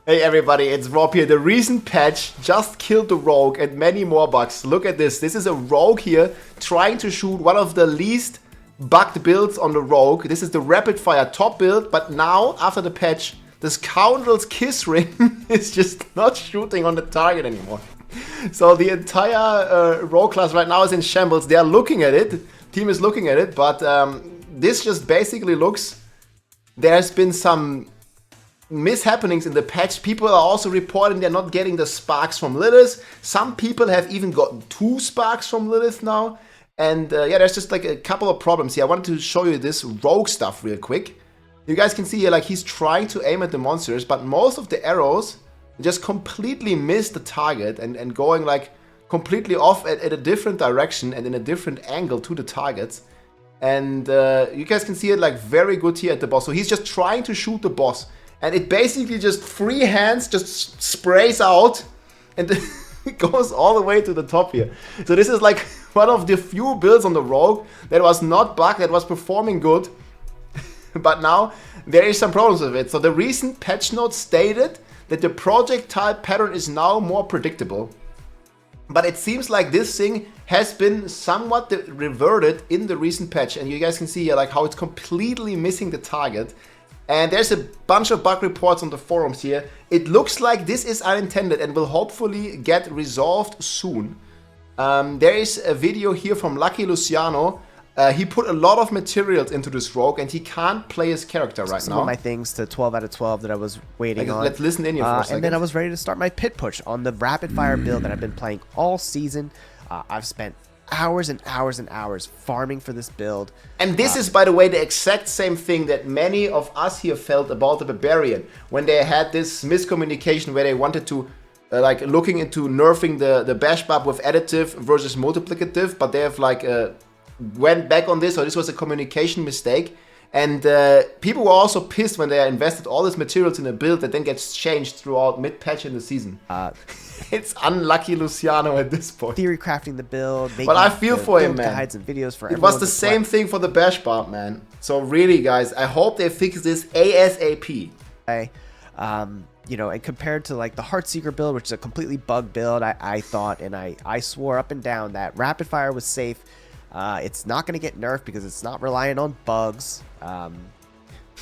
Hey everybody, it's Rob here. The recent patch just killed the rogue and many more bugs. Look at this. This is a rogue here trying to shoot one of the least bugged builds on the rogue. This is the rapid fire top build, but now after the patch, the scoundrel's kiss ring is just not shooting on the target anymore. So the entire rogue class right now is in shambles. They are looking at it. Team is looking at it, but this just basically looks... There's been some mishappenings in the patch. People are also reporting they're not getting the sparks from Lilith. Some people have even gotten 2 sparks from Lilith now. And yeah, there's just like a couple of problems here. I wanted to show you this rogue stuff real quick. You guys can see here, like, he's trying to aim at the monsters, but most of the arrows just completely miss the target and going like completely off at a different direction and in a different angle to the targets. And you guys can see it like very good here at the boss. So he's just trying to shoot the boss. And it basically just free hands just sprays out and it goes all the way to the top here. So this is like one of the few builds on the rogue that was not bugged, that was performing good. But now there is some problems with it. So the recent patch note stated that the projectile pattern is now more predictable. But it seems like this thing has been somewhat reverted in the recent patch. And you guys can see here like how it's completely missing the target. And there's a bunch of bug reports on the forums here. It looks like this is unintended and will hopefully get resolved soon. There is a video here from Lucky Luciano. He put a lot of materials into this rogue and he can't play his character right now. Some of my things to 12 out of 12 that I was waiting on. Let's listen in here for a second. And then I was ready to start my pit push on the rapid fire build that I've been playing all season. I've spent hours and hours and hours farming for this build. And this is, by the way, the exact same thing that many of us here felt about the Barbarian when they had this miscommunication where they wanted to like looking into nerfing the bash buff with additive versus multiplicative, but they have like went back on this, so this was a communication mistake. And people were also pissed when they invested all these materials in a build that then gets changed throughout mid-patch in the season. It's unlucky Luciano at this point. Theory crafting the build, making but I feel for him, man. guides and videos for it was the same thing for the bash barb, man. So really, guys, I hope they fix this ASAP. You know, and compared to like the Heartseeker build, which is a completely bugged build, I thought, and I swore up and down that rapid fire was safe. It's not going to get nerfed because it's not reliant on bugs.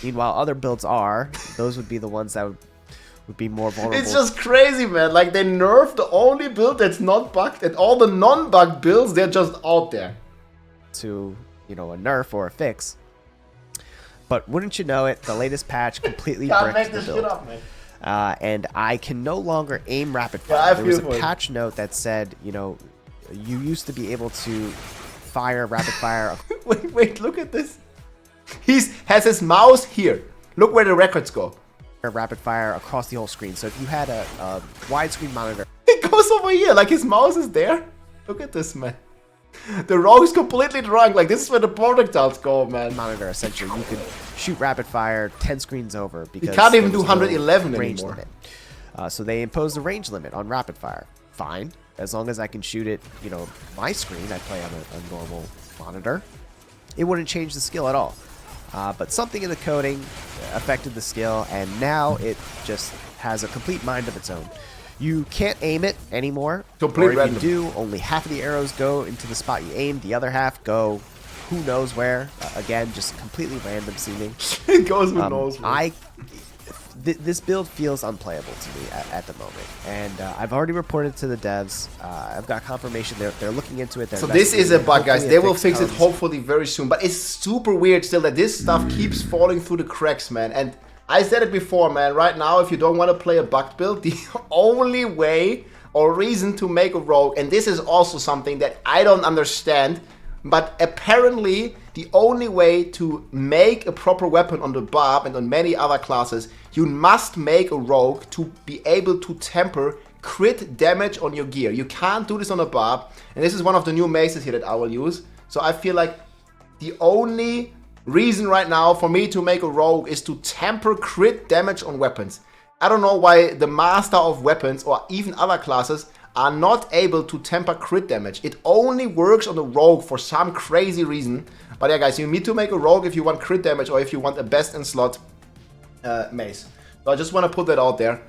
Meanwhile, other builds are. Those would be the ones that would be more vulnerable. It's just crazy, man. Like, they nerfed the only build that's not bugged, and all the non-bugged builds, they're just out there. To, you know, a nerf or a fix. But wouldn't you know it, the latest patch completely bricked the build. Up, man. And I can no longer aim rapid fire. Yeah, there was a patch note that said, you know, you used to be able to fire rapid fire. wait, look at this. He has his mouse here. Look where the records go. Rapid fire across the whole screen. So if you had a widescreen monitor, it goes over here. Like, his mouse is there. Look at this, man. The rogue is completely drunk. Like, this is where the projectiles go, man. Monitor, essentially, you could shoot rapid fire 10 screens over because you can't even do 111 range anymore. Limit. So they imposed a range limit on rapid fire. Fine, as long as I can shoot it, you know, my screen. I play on a normal monitor. It wouldn't change the skill at all. But something in the coding affected the skill, and now it just has a complete mind of its own. You can't aim it anymore. Complete or if you do, only half of the arrows go into the spot you aimed. The other half go who knows where. Again, just completely random seeming. It goes who knows where. This build feels unplayable to me at the moment, and I've already reported to the devs. I've got confirmation they're looking into it. So this is a bug, guys. They will fix it hopefully very soon. But it's super weird still that this stuff keeps falling through the cracks, man. And I said it before, man. Right now, if you don't want to play a bugged build, the only way or reason to make a rogue, and this is also something that I don't understand, but apparently the only way to make a proper weapon on the barb and on many other classes, you must make a rogue to be able to temper crit damage on your gear. You can't do this on a barb, and this is one of the new maces here that I will use. So I feel like the only reason right now for me to make a rogue is to temper crit damage on weapons. I don't know why the master of weapons or even other classes are not able to temper crit damage. It only works on the rogue for some crazy reason. But yeah, guys, you need to make a rogue if you want crit damage or if you want a best in slot mace. So I just want to put that out there.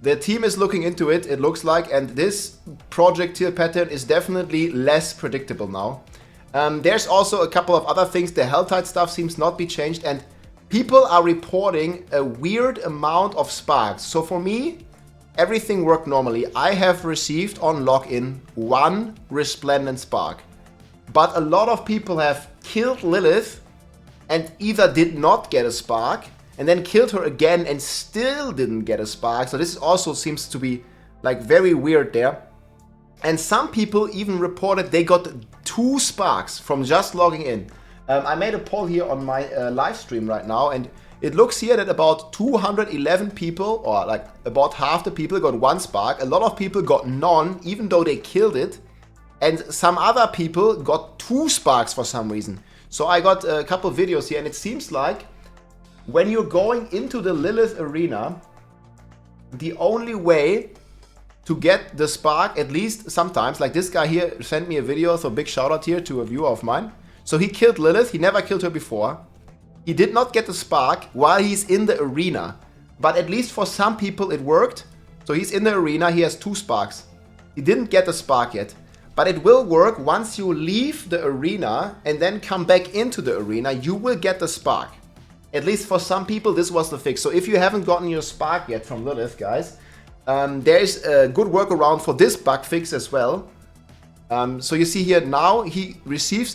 The team is looking into it, it looks like, and this projectile pattern is definitely less predictable now. There's also a couple of other things. The Helltide stuff seems not be changed, and people are reporting a weird amount of sparks. So for me, everything worked normally. I have received on login 1 Resplendent Spark. But a lot of people have killed Lilith and either did not get a spark and then killed her again and still didn't get a spark. So this also seems to be like very weird there. And some people even reported they got 2 sparks from just logging in. I made a poll here on my live stream right now, and it looks here that about 211 people, or like about half the people, got 1 spark. A lot of people got none, even though they killed it. And some other people got 2 sparks for some reason. So I got a couple of videos here, and it seems like when you're going into the Lilith arena, the only way to get the spark, at least sometimes, like this guy here sent me a video, so big shout out here to a viewer of mine. So he killed Lilith, he never killed her before. He did not get the spark while he's in the arena. But at least for some people it worked. So he's in the arena, he has 2 sparks. He didn't get the spark yet. But it will work once you leave the arena and then come back into the arena, you will get the spark. At least for some people this was the fix. So if you haven't gotten your spark yet from Lilith, guys, there is a good workaround for this bug fix as well. So you see here now he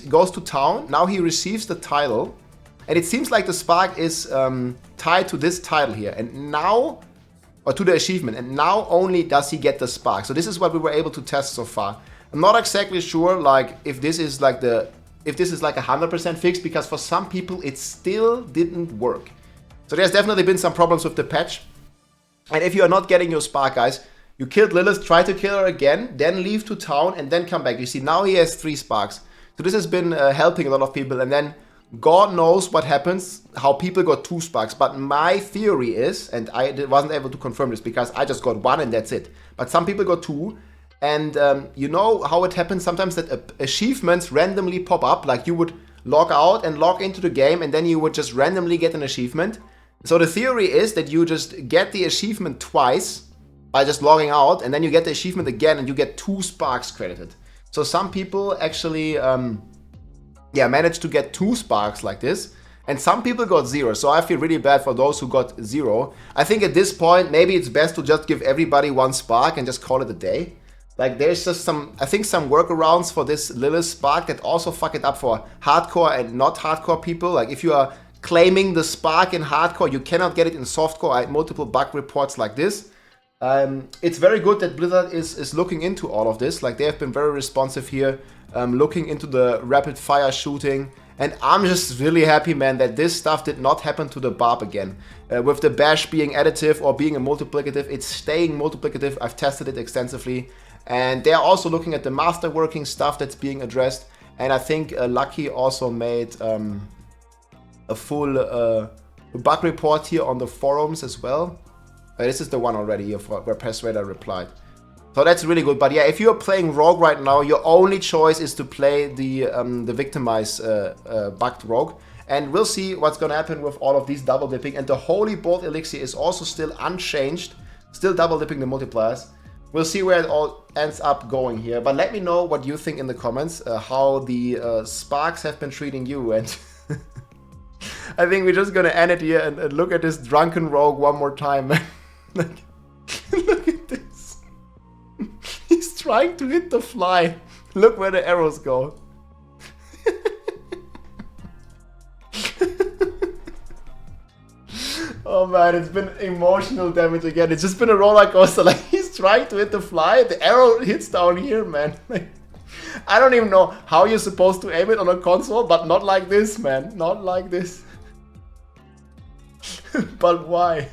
goes to town, now he receives the title, and it seems like the spark is tied to this title here, and now, or to the achievement, and now only does he get the spark. So this is what we were able to test so far. I'm not exactly sure like if this is like a 100% fix, because for some people it still didn't work. So there's definitely been some problems with the patch. And if you are not getting your spark, guys, you killed Lilith, try to kill her again, then leave to town and then come back. You see, now he has 3 sparks. So this has been helping a lot of people. And then God knows what happens, how people got 2 sparks. But my theory is, and I wasn't able to confirm this because I just got 1 and that's it. But some people got 2. And you know how it happens sometimes that achievements randomly pop up. Like you would log out and log into the game and then you would just randomly get an achievement. So the theory is that you just get the achievement twice by just logging out, and then you get the achievement again and you get 2 sparks credited. So some people actually managed to get 2 sparks like this, and some people got 0. So I feel really bad for those who got 0. I think at this point maybe it's best to just give everybody 1 spark and just call it a day. Like there's just some workarounds for this Lilith spark that also fuck it up for hardcore and not hardcore people. Like if you are claiming the spark in hardcore, you cannot get it in softcore. I had multiple bug reports like this. It's very good that Blizzard is looking into all of this. Like they have been very responsive here, looking into the rapid fire shooting. And I'm just really happy, man, that this stuff did not happen to the Barb again. With the bash being additive or being a multiplicative, it's staying multiplicative. I've tested it extensively. And they're also looking at the master working stuff that's being addressed. And I think Lucky also made a full bug report here on the forums as well. This is the one already here where Persuader replied. So that's really good. But yeah, if you're playing Rogue right now, your only choice is to play the Victimize bugged Rogue. And we'll see what's going to happen with all of these double dipping. And the Holy Bolt Elixir is also still unchanged. Still double dipping the multipliers. We'll see where it all ends up going here. But let me know what you think in the comments. How the Sparks have been treating you. And I think we're just going to end it here and look at this drunken Rogue one more time. Like, look at this. He's trying to hit the fly. Look where the arrows go. Oh man, it's been emotional damage again. It's just been a roller coaster. Like he's trying to hit the fly. The arrow hits down here, man. Like, I don't even know how you're supposed to aim it on a console, but not like this, man. Not like this. But why?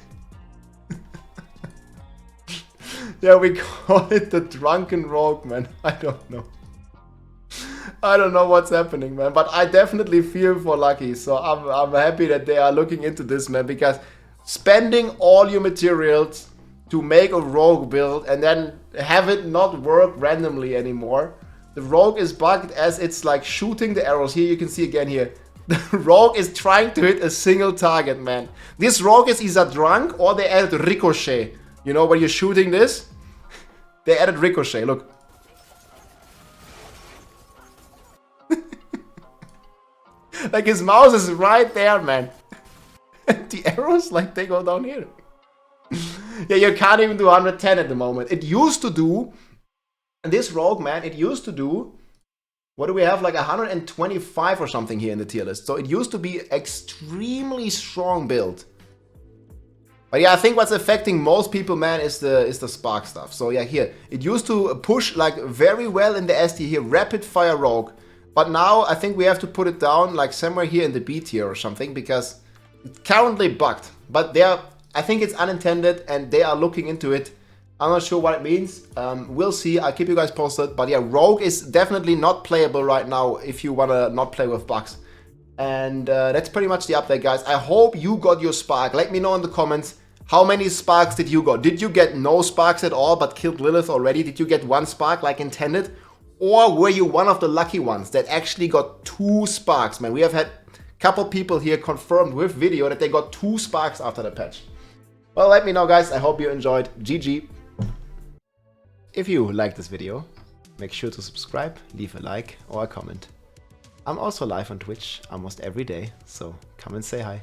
Yeah, we call it the drunken rogue, man. I don't know. I don't know what's happening, man. But I definitely feel for Lucky. So I'm happy that they are looking into this, man. Because spending all your materials to make a rogue build and then have it not work randomly anymore. The rogue is bugged as it's like shooting the arrows. Here you can see again here. The rogue is trying to hit a single target, man. This rogue is either drunk or they added ricochet You know, when you're shooting this, they added ricochet, look. Like his mouse is right there, man. And the arrows, like, they go down here. Yeah, you can't even do 110 at the moment. It used to do, this rogue, man, it used to do, what do we have, like 125 or something here in the tier list. So it used to be extremely strong build. But yeah, I think what's affecting most people, man, is the spark stuff. So yeah, here, it used to push like very well in the S tier here, rapid fire rogue. But now I think we have to put it down like somewhere here in the B tier or something, because it's currently bugged. But I think it's unintended and they are looking into it. I'm not sure what it means. We'll see. I'll keep you guys posted. But yeah, rogue is definitely not playable right now if you want to not play with bugs. And that's pretty much the update, guys. I hope you got your spark. Let me know in the comments, how many sparks did you got? Did you get no sparks at all but killed Lilith already? Did you get one spark like intended? Or were you one of the lucky ones that actually got 2 sparks, man? We have had a couple people here confirmed with video that they got 2 sparks after the patch. Well, let me know, guys. I hope you enjoyed. GG. If you liked this video, make sure to subscribe, leave a like or a comment. I'm also live on Twitch almost every day, so come and say hi.